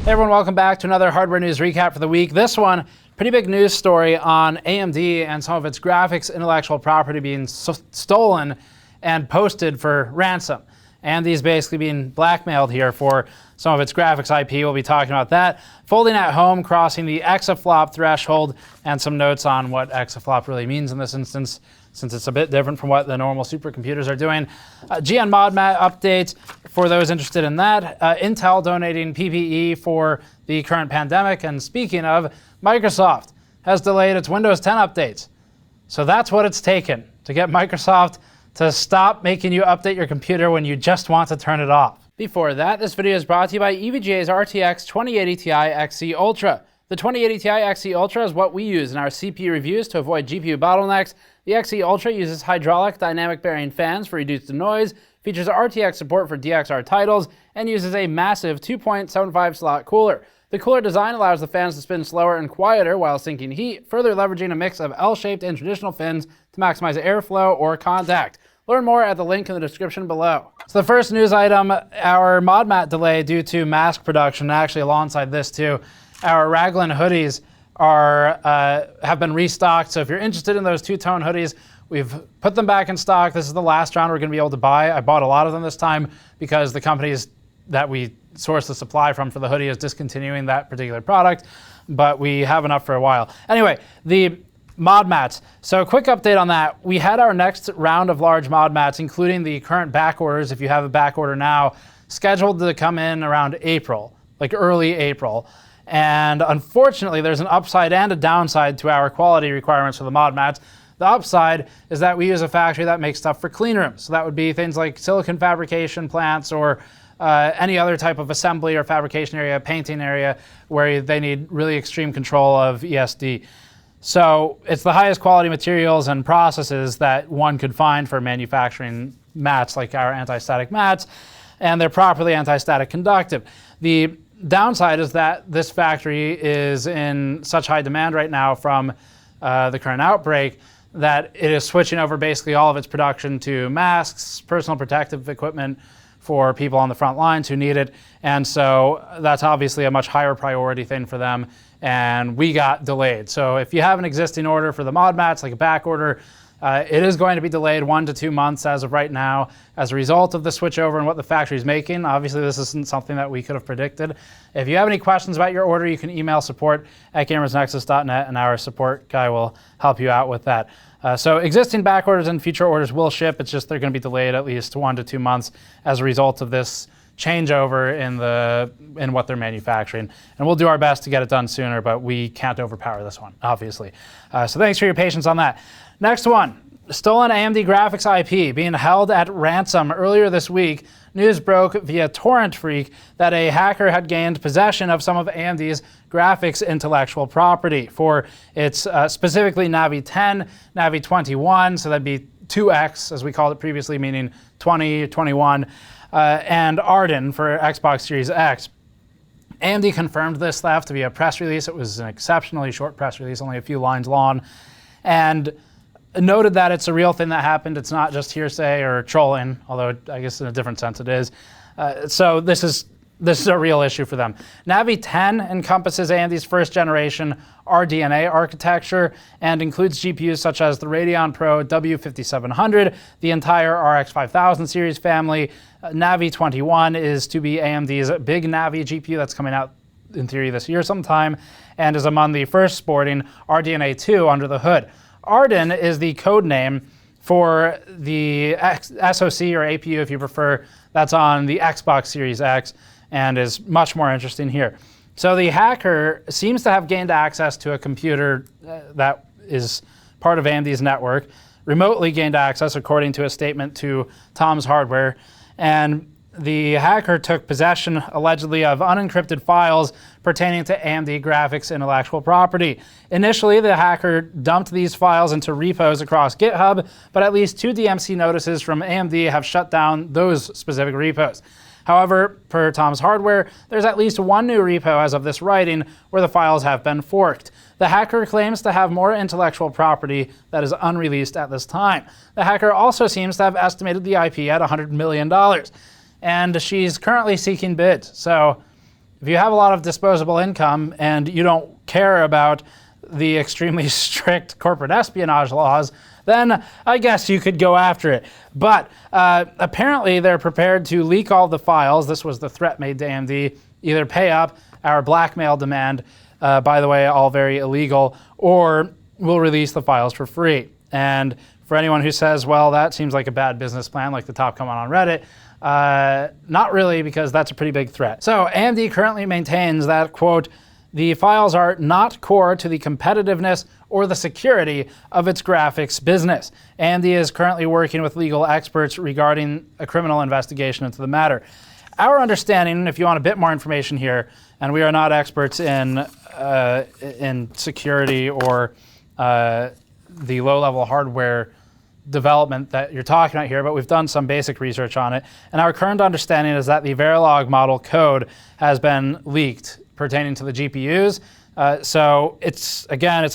Hey everyone, welcome back to another hardware news recap for the week. This one, pretty big news story on AMD and some of its graphics intellectual property being stolen and posted for ransom. AMD's basically being blackmailed here for some of its graphics IP. We'll be talking about that. Folding at home, crossing the ExaFLOP threshold, and some notes on what ExaFLOP really means in this instance, since it's a bit different from what the normal supercomputers are doing. GN ModMat updates for those interested in that. Intel donating PPE for the current pandemic. And speaking of, Microsoft has delayed its Windows 10 updates. So that's what it's taken to get Microsoft to stop making you update your computer when you just want to turn it off. Before that, this video is brought to you by EVGA's RTX 2080 Ti XE Ultra. The 2080 Ti XE Ultra is what we use in our CPU reviews to avoid GPU bottlenecks. The XE Ultra uses hydraulic dynamic bearing fans for reduced noise, features RTX support for DXR titles, and uses a massive 2.75 slot cooler. The cooler design allows the fans to spin slower and quieter while sinking heat, further leveraging a mix of L-shaped and traditional fins to maximize airflow or contact. Learn more at the link in the description below. So the first news item, our ModMat delay due to mask production, actually alongside this too, our Raglan hoodies have been restocked. So if you're interested in those two-tone hoodies, we've put them back in stock. This is the last round we're going to be able to buy. I bought a lot of them this time because the companies that we source the supply from for the hoodie is discontinuing that particular product, but we have enough for a while. Anyway, the ModMats. So a quick update on that. We had our next round of large ModMats, including the current back orders, if you have a back order now, scheduled to come in around April, like early April. And unfortunately, there's an upside and a downside to our quality requirements for the ModMats. The upside is that we use a factory that makes stuff for clean rooms. So that would be things like silicon fabrication plants or any other type of assembly or fabrication area, painting area, where they need really extreme control of ESD. So it's the highest quality materials and processes that one could find for manufacturing mats like our anti-static mats, and they're properly anti-static conductive. The downside is that this factory is in such high demand right now from the current outbreak that it is switching over basically all of its production to masks, personal protective equipment for people on the front lines who need it. And so that's obviously a much higher priority thing for them. And we got delayed. So if you have an existing order for the ModMats, like a back order, it is going to be delayed 1 to 2 months as of right now as a result of the switchover and what the factory is making. Obviously, this isn't something that we could have predicted. If you have any questions about your order, you can email support@gamersnexus.net and our support guy will help you out with that. So existing back orders and future orders will ship. It's just they're going to be delayed at least 1 to 2 months as a result of this changeover in what they're manufacturing. And we'll do our best to get it done sooner, but we can't overpower this one, obviously. So thanks for your patience on that. Next one, stolen AMD graphics IP being held at ransom earlier this week. News broke via Torrent Freak that a hacker had gained possession of some of AMD's graphics intellectual property for its specifically Navi 10, Navi 21, so that'd be 2X as we called it previously, meaning 20, 21, and Arden for Xbox Series X. AMD confirmed this theft to be a press release. It was an exceptionally short press release, only a few lines long, and noted that it's a real thing that happened. It's not just hearsay or trolling, although I guess in a different sense it is. So this is a real issue for them. Navi 10 encompasses AMD's first generation RDNA architecture and includes GPUs such as the Radeon Pro W5700, the entire RX 5000 series family. Navi 21 is to be AMD's big Navi GPU that's coming out in theory this year sometime, and is among the first sporting RDNA 2 under the hood. Arden is the code name for the SoC or APU, if you prefer, that's on the Xbox Series X and is much more interesting here. So the hacker seems to have gained access to a computer that is part of AMD's network, remotely gained access according to a statement to Tom's Hardware, and the hacker took possession, allegedly, of unencrypted files pertaining to AMD graphics intellectual property. Initially, the hacker dumped these files into repos across GitHub, but at least 2 DMC notices from AMD have shut down those specific repos. However, per Tom's Hardware, there's at least 1 new repo as of this writing where the files have been forked. The hacker claims to have more intellectual property that is unreleased at this time. The hacker also seems to have estimated the IP at $100 million. And she's currently seeking bids. So if you have a lot of disposable income and you don't care about the extremely strict corporate espionage laws, then I guess you could go after it. But apparently they're prepared to leak all the files. This was the threat made to AMD. Either pay up our blackmail demand, by the way, all very illegal, or we'll release the files for free. And for anyone who says, well, that seems like a bad business plan, like the top comment on Reddit, not really, because that's a pretty big threat. So AMD currently maintains that, quote, the files are not core to the competitiveness or the security of its graphics business. AMD is currently working with legal experts regarding a criminal investigation into the matter. Our understanding, if you want a bit more information here, and we are not experts in security or the low-level hardware development that you're talking about here, but we've done some basic research on it. And our current understanding is that the Verilog model code has been leaked pertaining to the GPUs. So it's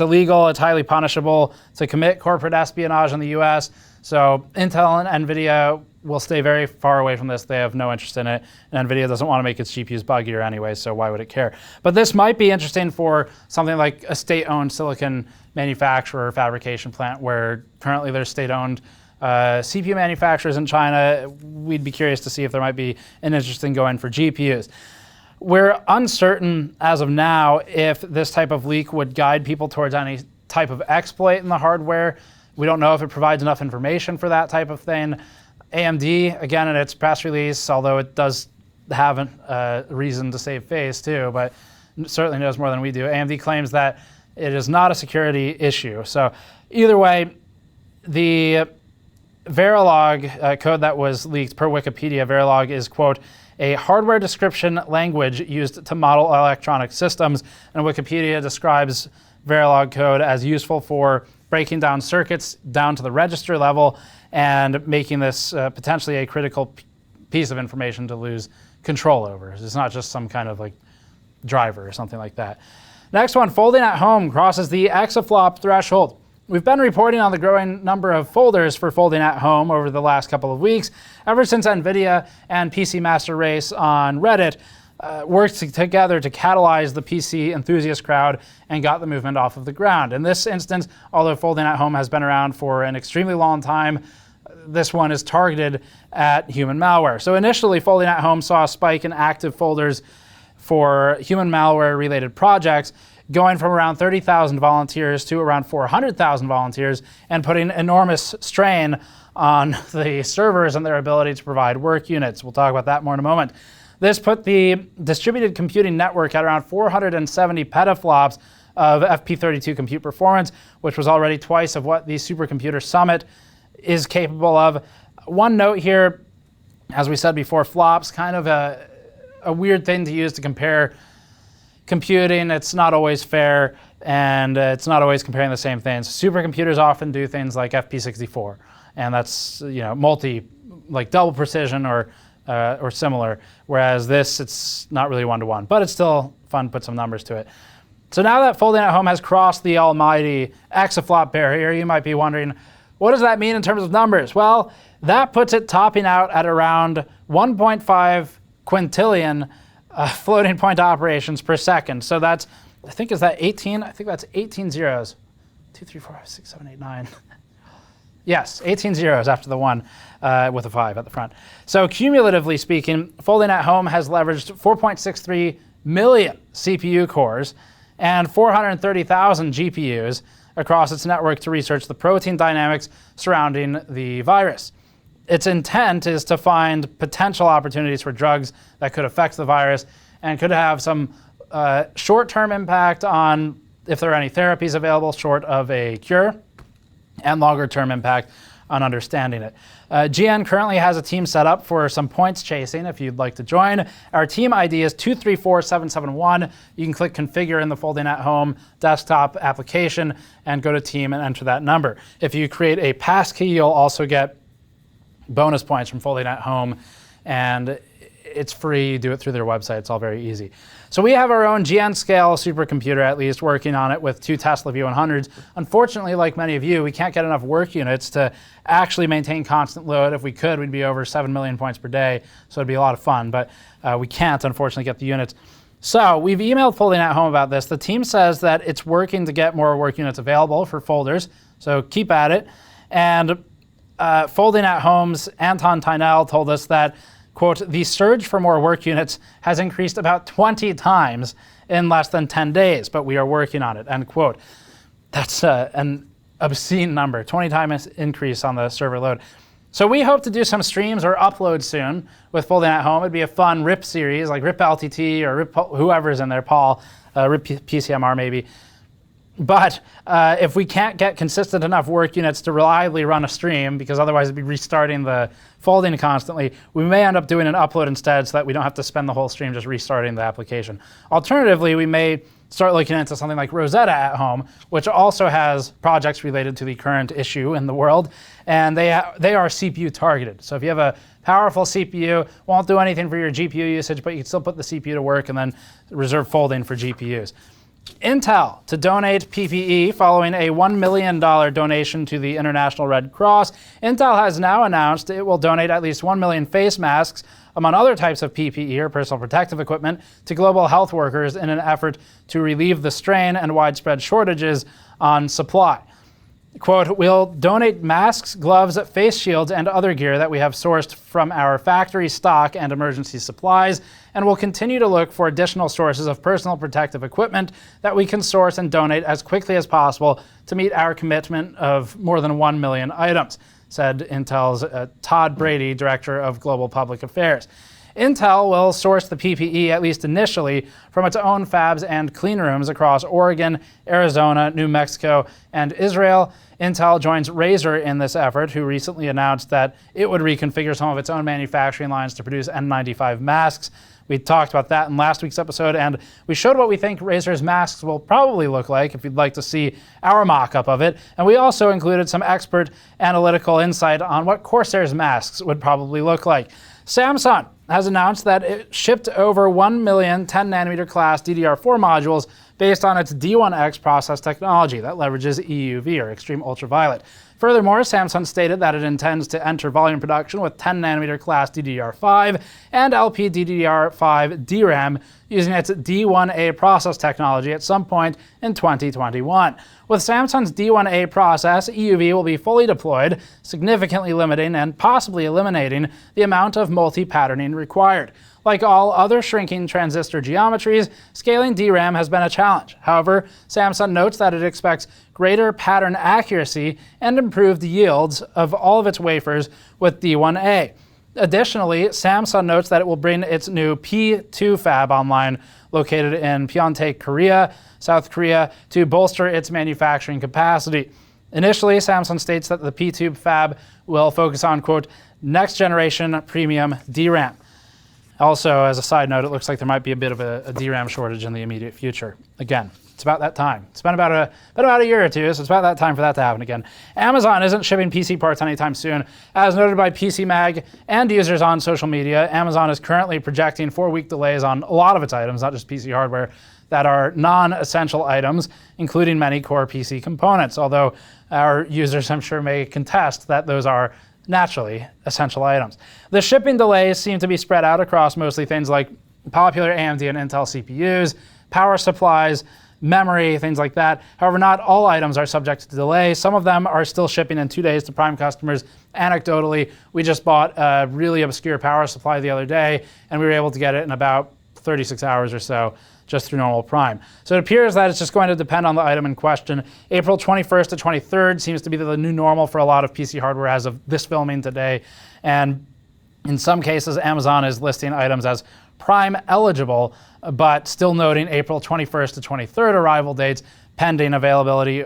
illegal, it's highly punishable to commit corporate espionage in the US. So Intel and NVIDIA will stay very far away from this. They have no interest in it. And NVIDIA doesn't want to make its GPUs buggier anyway, so why would it care? But this might be interesting for something like a state-owned silicon manufacturer or fabrication plant where currently there's state-owned CPU manufacturers in China. We'd be curious to see if there might be an interesting go-in for GPUs. We're uncertain as of now if this type of leak would guide people towards any type of exploit in the hardware. We don't know if it provides enough information for that type of thing. AMD, again, in its press release, although it does have a reason to save face too, but certainly knows more than we do. AMD claims that it is not a security issue. So either way, the Verilog code that was leaked per Wikipedia, Verilog is, quote, a hardware description language used to model electronic systems. And Wikipedia describes Verilog code as useful for breaking down circuits down to the register level and making this potentially a critical piece of information to lose control over. It's not just some kind of like driver or something like that. Next one, folding at home crosses the ExaFLOP threshold. We've been reporting on the growing number of folders for folding at home over the last couple of weeks, ever since NVIDIA and PC Master Race on Reddit worked together to catalyze the PC enthusiast crowd and got the movement off of the ground. In this instance, although folding at home has been around for an extremely long time, this one is targeted at human malware. So initially, folding at home saw a spike in active folders for human malware-related projects, going from around 30,000 volunteers to around 400,000 volunteers, and putting enormous strain on the servers and their ability to provide work units. We'll talk about that more in a moment. This put the distributed computing network at around 470 petaflops of FP32 compute performance, which was already twice of what the Supercomputer Summit is capable of. One note here, as we said before, flops, kind of a weird thing to use to compare computing. It's not always fair, and it's not always comparing the same things. Supercomputers often do things like FP64, and that's like double precision or similar. Whereas this, it's not really one-to-one, but it's still fun to put some numbers to it. So now that folding at home has crossed the almighty ExaFLOP barrier, you might be wondering, what does that mean in terms of numbers? Well, that puts it topping out at around 1.5 quintillion floating point operations per second. So that's, I think, is that 18? I think that's 18 zeros. 2, 3, 4, 5, 6, 7, 8, 9. Yes, 18 zeros after the 1 with a 5 at the front. So cumulatively speaking, folding at home has leveraged 4.63 million CPU cores and 430,000 GPUs across its network to research the protein dynamics surrounding the virus. Its intent is to find potential opportunities for drugs that could affect the virus and could have some short-term impact on if there are any therapies available short of a cure, and longer-term impact on understanding it. GN currently has a team set up for some points chasing if you'd like to join. Our team ID is 234771. You can click configure in the folding at home desktop application and go to team and enter that number. If you create a passkey, you'll also get bonus points from folding at home, and it's free. You do it through their website. It's all very easy. So we have our own GN scale supercomputer, at least, working on it with 2 Tesla V100s. Unfortunately, like many of you, we can't get enough work units to actually maintain constant load. If we could, we'd be over 7 million points per day, so it'd be a lot of fun. But we can't, unfortunately, get the units. So we've emailed Folding at Home about this. The team says that it's working to get more work units available for folders, so keep at it. And Folding at Home's Anton Tynell told us that, quote, the surge for more work units has increased about 20 times in less than 10 days, but we are working on it, end quote. That's an obscene number, 20 times increase on the server load. So we hope to do some streams or uploads soon with Folding at Home. It'd be a fun RIP series, like RIP LTT or RIP whoever's in there, Paul, RIP PCMR maybe. But if we can't get consistent enough work units to reliably run a stream, because otherwise it'd be restarting the folding constantly, we may end up doing an upload instead so that we don't have to spend the whole stream just restarting the application. Alternatively, we may start looking into something like Rosetta at Home, which also has projects related to the current issue in the world, and they are CPU targeted. So if you have a powerful CPU, won't do anything for your GPU usage, but you can still put the CPU to work and then reserve folding for GPUs. Intel to donate PPE following a $1 million donation to the International Red Cross. Intel has now announced it will donate at least 1 million face masks, among other types of PPE or personal protective equipment, to global health workers in an effort to relieve the strain and widespread shortages on supply. Quote, we'll donate masks, gloves, face shields, and other gear that we have sourced from our factory stock and emergency supplies, and we'll continue to look for additional sources of personal protective equipment that we can source and donate as quickly as possible to meet our commitment of more than 1 million items, said Intel's Todd Brady, Director of Global Public Affairs. Intel will source the PPE, at least initially, from its own fabs and clean rooms across Oregon, Arizona, New Mexico, and Israel. Intel joins Razer in this effort, who recently announced that it would reconfigure some of its own manufacturing lines to produce N95 masks. We talked about that in last week's episode, and we showed what we think Razer's masks will probably look like if you'd like to see our mock-up of it. And we also included some expert analytical insight on what Corsair's masks would probably look like. Samsung has announced that it shipped over 1 million 10nm class DDR4 modules based on its D1X process technology that leverages EUV, or extreme ultraviolet. Furthermore, Samsung stated that it intends to enter volume production with 10nm class DDR5 and LPDDR5 DRAM using its D1A process technology at some point in 2021. With Samsung's D1A process, EUV will be fully deployed, significantly limiting and possibly eliminating the amount of multi-patterning required. Like all other shrinking transistor geometries, scaling DRAM has been a challenge. However, Samsung notes that it expects greater pattern accuracy and improved yields of all of its wafers with D1A. Additionally, Samsung notes that it will bring its new P2 fab online, located in Pyeongtaek, Korea, South Korea, to bolster its manufacturing capacity. Initially, Samsung states that the P2 fab will focus on, quote, next generation premium DRAM. Also, as a side note, it looks like there might be a bit of a DRAM shortage in the immediate future. Again, it's about that time. It's been about a year or two, so it's about that time for that to happen again. Amazon isn't shipping PC parts anytime soon. As noted by PC Mag and users on social media, Amazon is currently projecting 4-week delays on a lot of its items, not just PC hardware, that are non-essential items, including many core PC components, although our users, I'm sure, may contest that those are naturally essential items. The shipping delays seem to be spread out across mostly things like popular AMD and Intel CPUs, power supplies, memory, things like that. However, not all items are subject to delay. Some of them are still shipping in 2 days to Prime customers. Anecdotally, we just bought a really obscure power supply the other day, and we were able to get it in about 36 hours or so, just through normal Prime. So it appears that it's just going to depend on the item in question. April 21st to 23rd seems to be the new normal for a lot of PC hardware as of this filming today. And in some cases, Amazon is listing items as Prime eligible, but still noting April 21st to 23rd arrival dates pending availability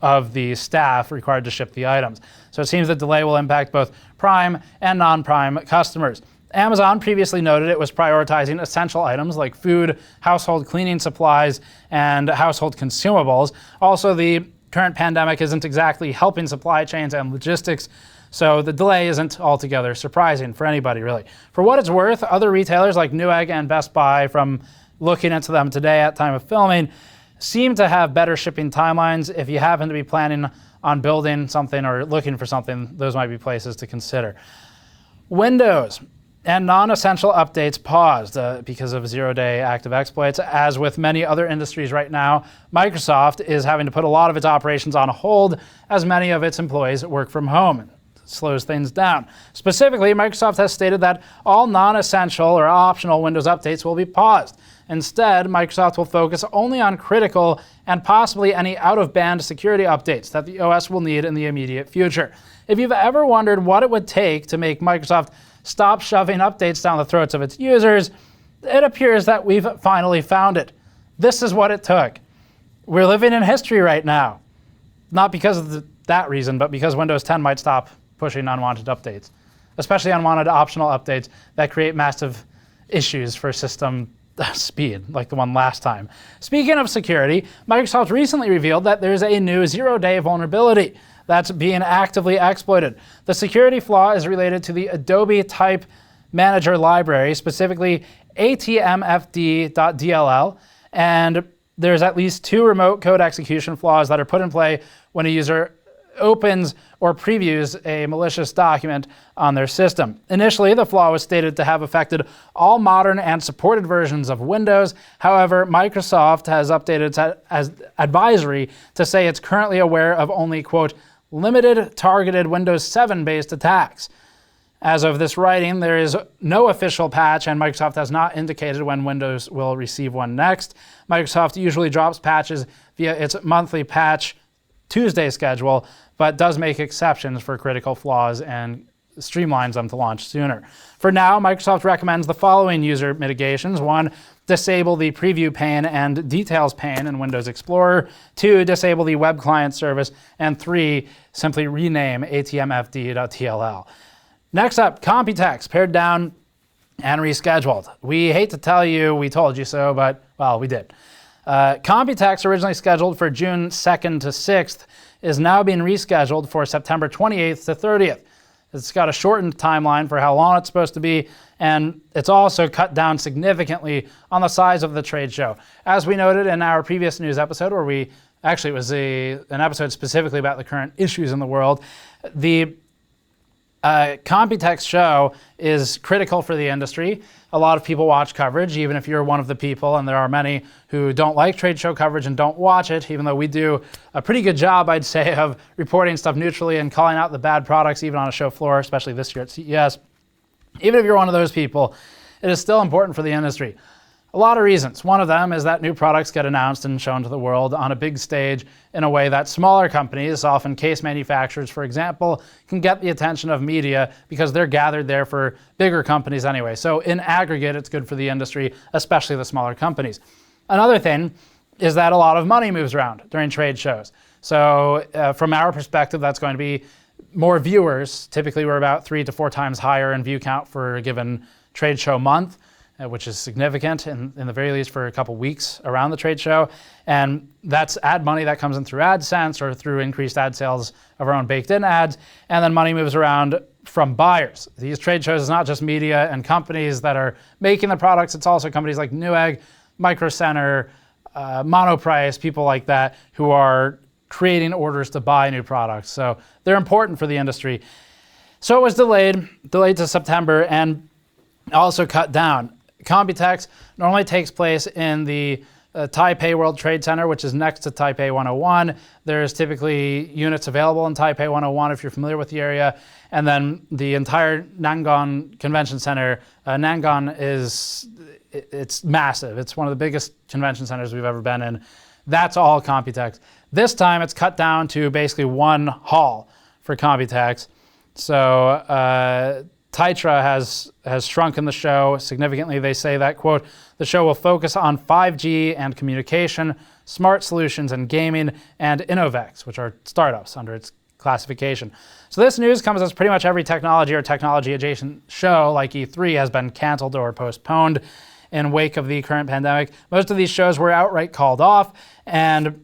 of the staff required to ship the items. So it seems the delay will impact both Prime and non-Prime customers. Amazon previously noted it was prioritizing essential items like food, household cleaning supplies, and household consumables. Also, the current pandemic isn't exactly helping supply chains and logistics, so the delay isn't altogether surprising for anybody, really. For what it's worth, other retailers like Newegg and Best Buy, from looking into them today at time of filming, seem to have better shipping timelines. If you happen to be planning on building something or looking for something, those might be places to consider. Windows. And non-essential updates paused because of zero-day active exploits. As with many other industries right now, Microsoft is having to put a lot of its operations on hold as many of its employees work from home. It slows things down. Specifically, Microsoft has stated that all non-essential or optional Windows updates will be paused. Instead, Microsoft will focus only on critical and possibly any out-of-band security updates that the OS will need in the immediate future. If you've ever wondered what it would take to make Microsoft stop shoving updates down the throats of its users, it appears that we've finally found it. This is what it took. We're living in history right now. Not because of that reason, but because Windows 10 might stop pushing unwanted updates, especially unwanted optional updates that create massive issues for system speed, like the one last time. Speaking of security, Microsoft recently revealed that there's a new zero-day vulnerability that's being actively exploited. The security flaw is related to the Adobe Type Manager library, specifically atmfd.dll, and there's at least 2 remote code execution flaws that are put in play when a user opens or previews a malicious document on their system. Initially, the flaw was stated to have affected all modern and supported versions of Windows. However, Microsoft has updated its advisory to say it's currently aware of only, quote, limited targeted Windows 7-based attacks. As of this writing, there is no official patch, and Microsoft has not indicated when Windows will receive one next. Microsoft usually drops patches via its monthly patch Tuesday schedule, but does make exceptions for critical flaws and streamlines them to launch sooner. For now, Microsoft recommends the following user mitigations. 1, disable the preview pane and details pane in Windows Explorer. 2, disable the web client service. And 3, simply rename atmfd.dll. Next up, Computex, pared down and rescheduled. We hate to tell you we told you so, but, well, we did. Computex, originally scheduled for June 2nd to 6th, is now being rescheduled for September 28th to 30th. It's got a shortened timeline for how long it's supposed to be, and it's also cut down significantly on the size of the trade show. As we noted in our previous news episode, where it was an episode specifically about the current issues in the world, the Computex show is critical for the industry. A lot of people watch coverage, even if you're one of the people, and there are many who don't like trade show coverage and don't watch it, even though we do a pretty good job, I'd say, of reporting stuff neutrally and calling out the bad products even on a show floor, especially this year at CES. Even if you're one of those people, it is still important for the industry. A lot of reasons. One of them is that new products get announced and shown to the world on a big stage in a way that smaller companies, often case manufacturers, for example, can get the attention of media because they're gathered there for bigger companies anyway. So in aggregate, it's good for the industry, especially the smaller companies. Another thing is that a lot of money moves around during trade shows. So from our perspective, that's going to be more viewers. Typically, we're about 3 to 4 times higher in view count for a given trade show month, which is significant in the very least for a couple weeks around the trade show. And that's ad money that comes in through AdSense or through increased ad sales of our own baked-in ads. And then money moves around from buyers. These trade shows is not just media and companies that are making the products. It's also companies like Newegg, Micro Center, Monoprice, people like that who are creating orders to buy new products. So they're important for the industry. So it was delayed to September and also cut down. Computex normally takes place in the Taipei World Trade Center, which is next to Taipei 101. There's typically units available in Taipei 101 if you're familiar with the area. And then the entire Nangon Convention Center, Nangon it's massive. It's one of the biggest convention centers we've ever been in. That's all Computex. This time it's cut down to basically one hall for Computex. So Titra has shrunken the show significantly. They say that, quote, the show will focus on 5G and communication, smart solutions and gaming, and Innovex, which are startups under its classification. So this news comes as pretty much every technology or technology adjacent show like E3 has been canceled or postponed in wake of the current pandemic. Most of these shows were outright called off and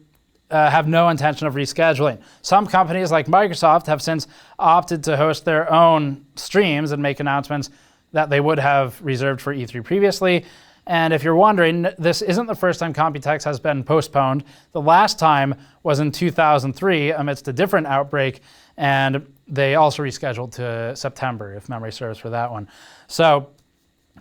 have no intention of rescheduling. Some companies like Microsoft have since opted to host their own streams and make announcements that they would have reserved for E3 previously. And if you're wondering, this isn't the first time Computex has been postponed. The last time was in 2003 amidst a different outbreak, and they also rescheduled to September, if memory serves, for that one. So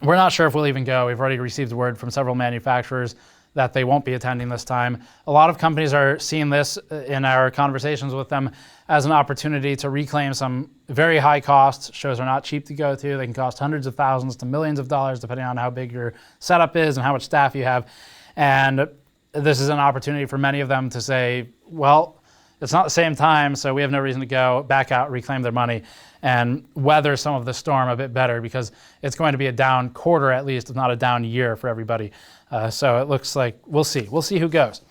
we're not sure if we'll even go. We've already received word from several manufacturers that they won't be attending this time. A lot of companies are seeing this in our conversations with them as an opportunity to reclaim some very high costs. Shows are not cheap to go to. They can cost hundreds of thousands to millions of dollars depending on how big your setup is and how much staff you have. And this is an opportunity for many of them to say, well, it's not the same time, so we have no reason to go, back out, reclaim their money, and weather some of the storm a bit better, because it's going to be a down quarter at least, if not a down year for everybody. So it looks like we'll see. We'll see who goes.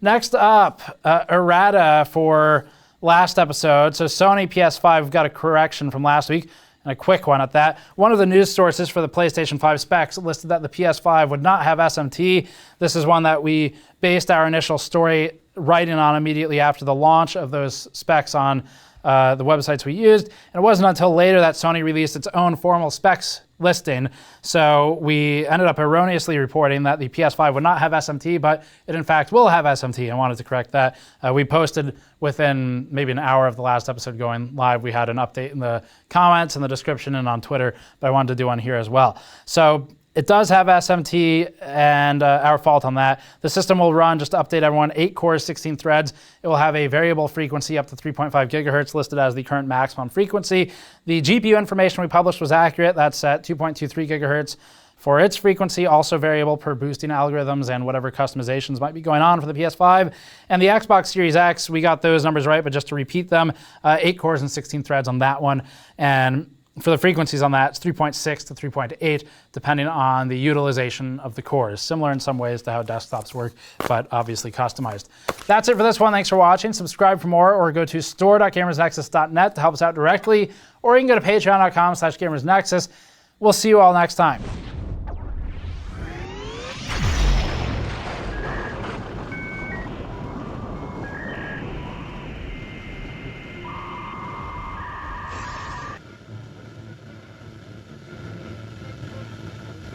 Next up, Errata for last episode. So Sony PS5, we've got a correction from last week, and a quick one at that. One of the news sources for the PlayStation 5 specs listed that the PS5 would not have SMT. This is one that we based our initial story writing on immediately after the launch of those specs on the websites we used. And it wasn't until later that Sony released its own formal specs listing. So we ended up erroneously reporting that the PS5 would not have SMT, but it in fact will have SMT. I wanted to correct that. We posted within maybe an hour of the last episode going live. We had an update in the comments and the description and on Twitter, but I wanted to do one here as well. So it does have SMT, and our fault on that. The system will run, just to update everyone, 8 cores, 16 threads. It will have a variable frequency up to 3.5 gigahertz listed as the current maximum frequency. The GPU information we published was accurate. That's at 2.23 gigahertz for its frequency, also variable per boosting algorithms and whatever customizations might be going on for the PS5. And the Xbox Series X, we got those numbers right, but just to repeat them, 8 cores and 16 threads on that one. And for the frequencies on that, it's 3.6 to 3.8, depending on the utilization of the cores. Similar in some ways to how desktops work, but obviously customized. That's it for this one. Thanks for watching. Subscribe for more, or go to store.gamersnexus.net to help us out directly, or you can go to patreon.com/gamersnexus. We'll see you all next time.